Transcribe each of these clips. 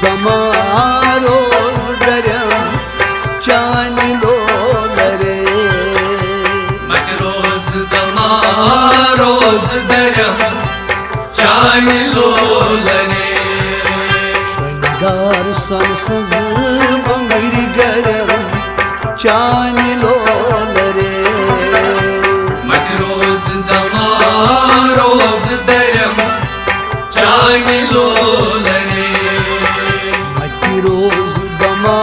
dama roz darem chani lolare mat roz dama roz darem chani lolare shringar sansaz bangir garem chani lolare mat roz dama roz darem chani lolare mati roz dama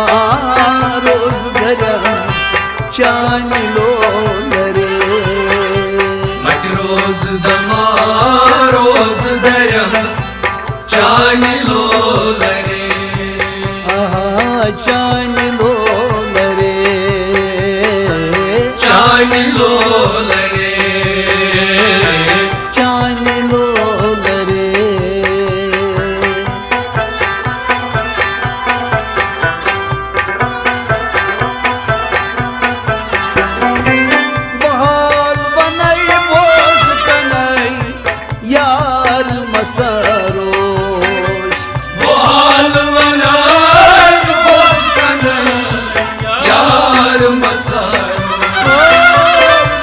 roz darem chani lolare mat roz dama roz darem chani lolare aha chani lolare chani lolare chani lolare bahal banay boz kanay yar masarosh bahal banay boz kanay yar masar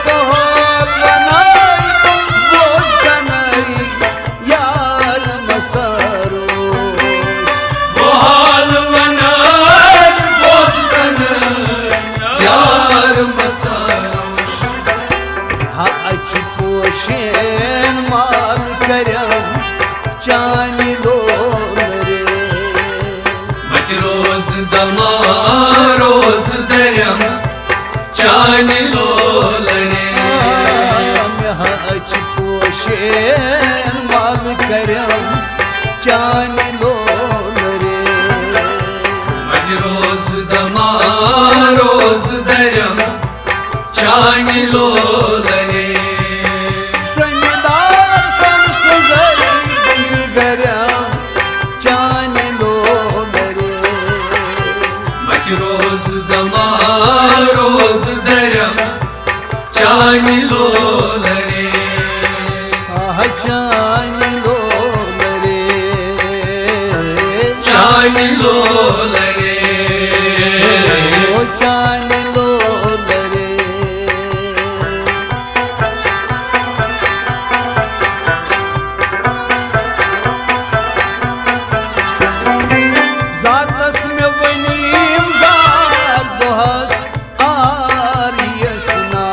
bahal banay boz kanay yar masarosh bahal banay boz kanay yar masar ha aç poşen mal karem chani lolare mat roz dama roz darem chani lolare ha aç poşen mal karem chani lolare mat roz dama roz darem chani lolare shringar sansaz bangir garem chani lolare mat roz dama roz darem chani lolare ah chani lolare chani lolare o chani lolare zatas me vanim zat bohas ariyasna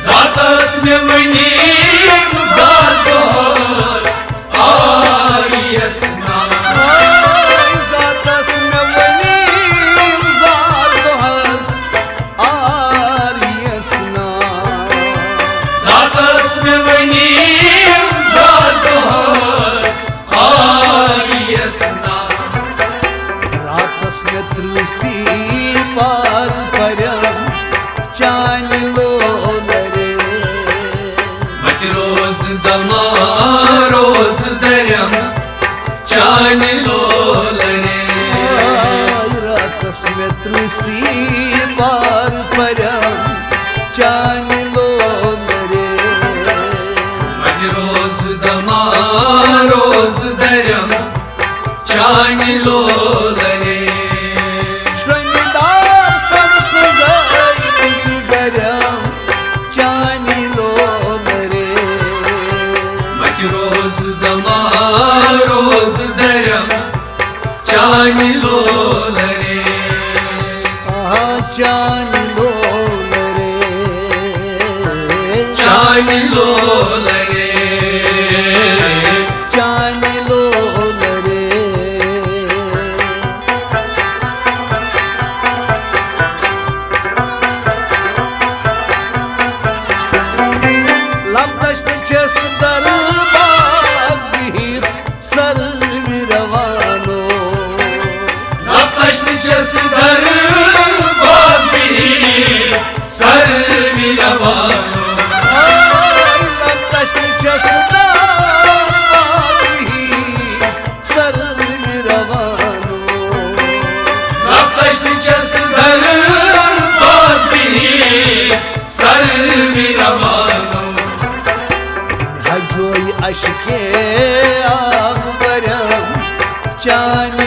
zatas me vanim zatos ariyasna zatas me vanim zat bohas ariyasna zatas me vanim zatos ariyasna ratas me trusi par param chani lolare mat roz dama roz darem chani lolare ratas me trusi par param chani lolare mat roz dama roz darem chani lolare shringar sansaz bangir garem chani lolare mat roz dama roz darem chani lolare ah chani lolare chani lolare chani lolare lamdaştı çesdar bagir sarı ravano napashni chasdar babi sar miravano lamdaştı çesdar bagir sarı ravano napashni chasdar babi sar miravano hajoy aşke ağlarım can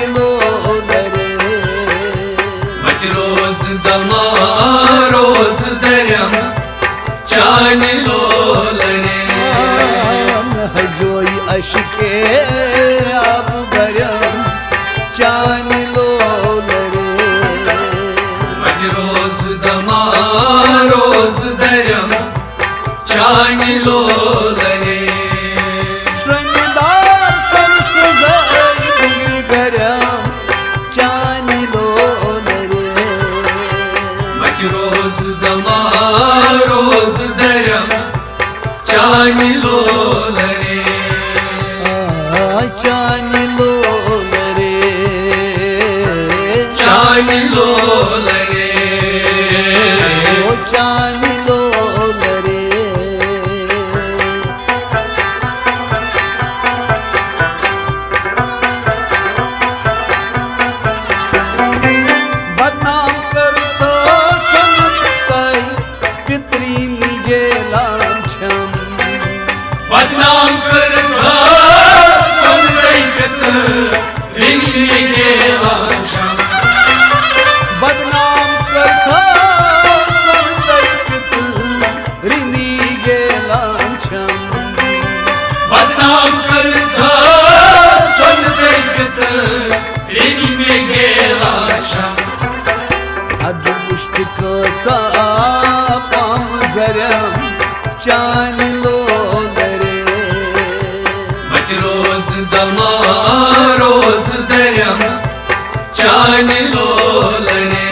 चान लोलने हजोई अशके आप भरम चान लोलरे रोज दमा रोज दरम चान लोलने श्रृंगार संसद गरम चान लोलरे रोज दमा रोज दरम चान लोलने चान लोलरे चान लोलने चान लोलरे बदनाम करतो संतय पितरी निजे लांछन बदनाम करता संगीत रिंगे लांछन बदनाम करतो संतय पितरी निजे लांछन बदनाम करता संगीत रिंगे लांछन अदुष्ट को सापाम जरम चान लोलरे रोज दमा रोज दरम चान लोलने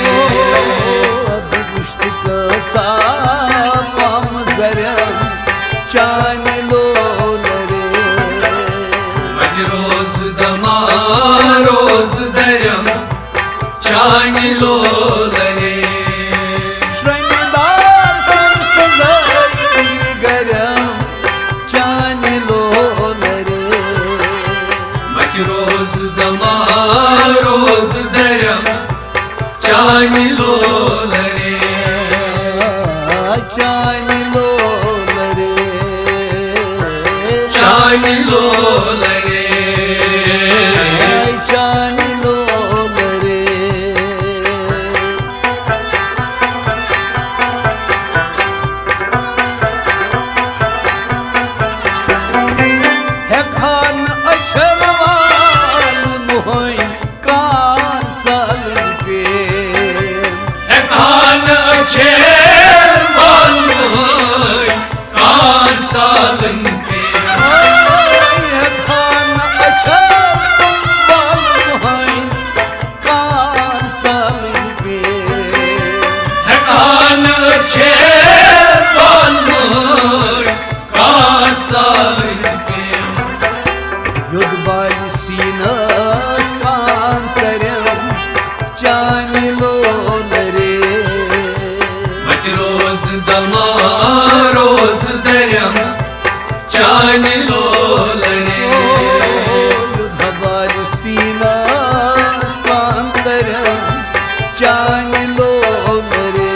अदुष्ट को सापाम जरम चान लोलरे रोज दमा रोज दरम चान लोलने श्रृंगार संसद गरम चान लोलरे रोज दमा रोज दरम चान लोलने चान लोलरे चान लोलने चान लोलरे है खान अशरवाल मोहन कान साल पे कान अच्छे कान सालन पे है खान अशरवाल मोहन कान साल पे कान अच्छे कान सालन पे युद्ध बाली सीनस कान करम चान लोलरे रोज दमा रोज दरम चान लोलने युद्ध बाली सीनस कान करम चान लोलरे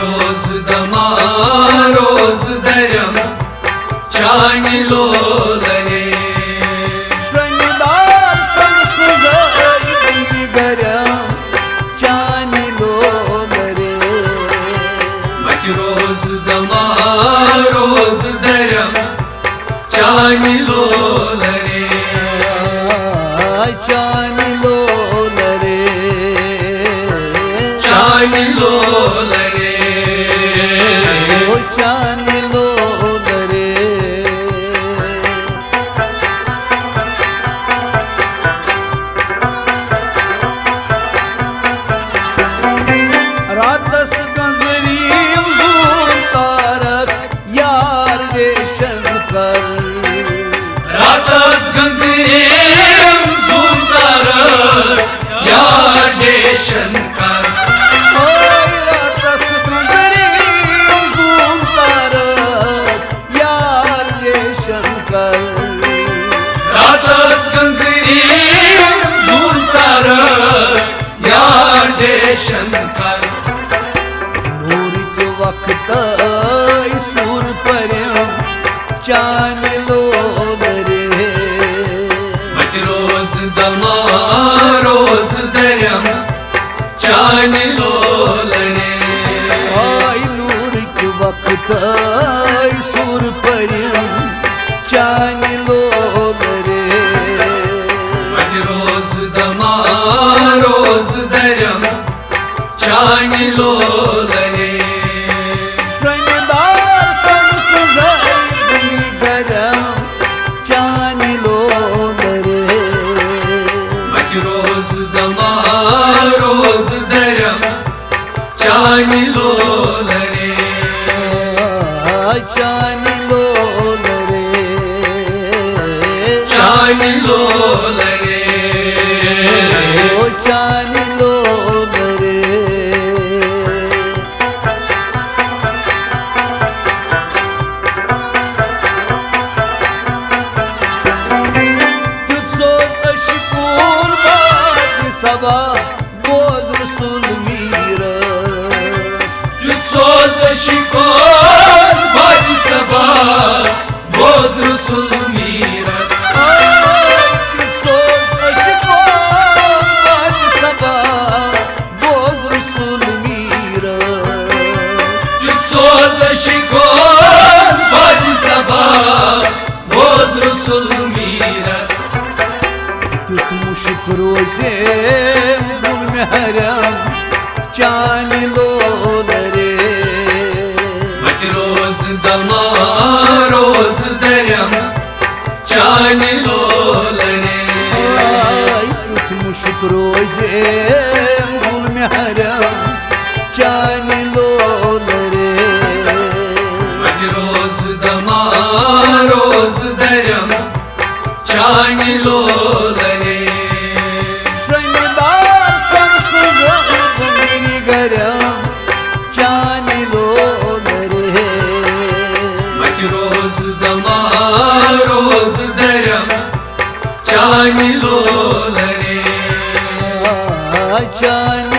रोज दमा रोज दरम चान लोलने श्रृंगार संसद गरम चान लोलरे रोज दमा रोज दरम चान लोलने चान लोलरे चान लोलने चान लोलरे रातस गंजरीम जून तारक यार रेशन कर रातस गंजीम सुंदर यार देशन कर रातस गंजरीम जून तारक यार रेशन कर रातस गंजीम सुंदर यार देशन कर नूर के वक्त सुर परम चान लोलरे रोज दमा रोज दरम चान लोलने नूर के वक्त Çani lolare Şönedar sansız aydın garam Çani lolare Roz dama roz deram Çani lolare Çani lolare Çani lolare Çani lolare Tutsot aşıkul bak sabah Boz Resul miras Tutsoz şikor Badi sabah Boz Resul miras Tutsot aşıkul bak sabah Boz Resul miras Tutsoz şikor Badi sabah Boz Resul miras Tutmuş frozem gul mehrem Çani lolare Roz dama roz deram Çani lolare Ay tutmuş frozem gul mehrem Çani lolare Roz dama roz deram Çani lolare Şönedar sansız aydın garam Çani lolare Roz dama roz deram Çani lolare Çani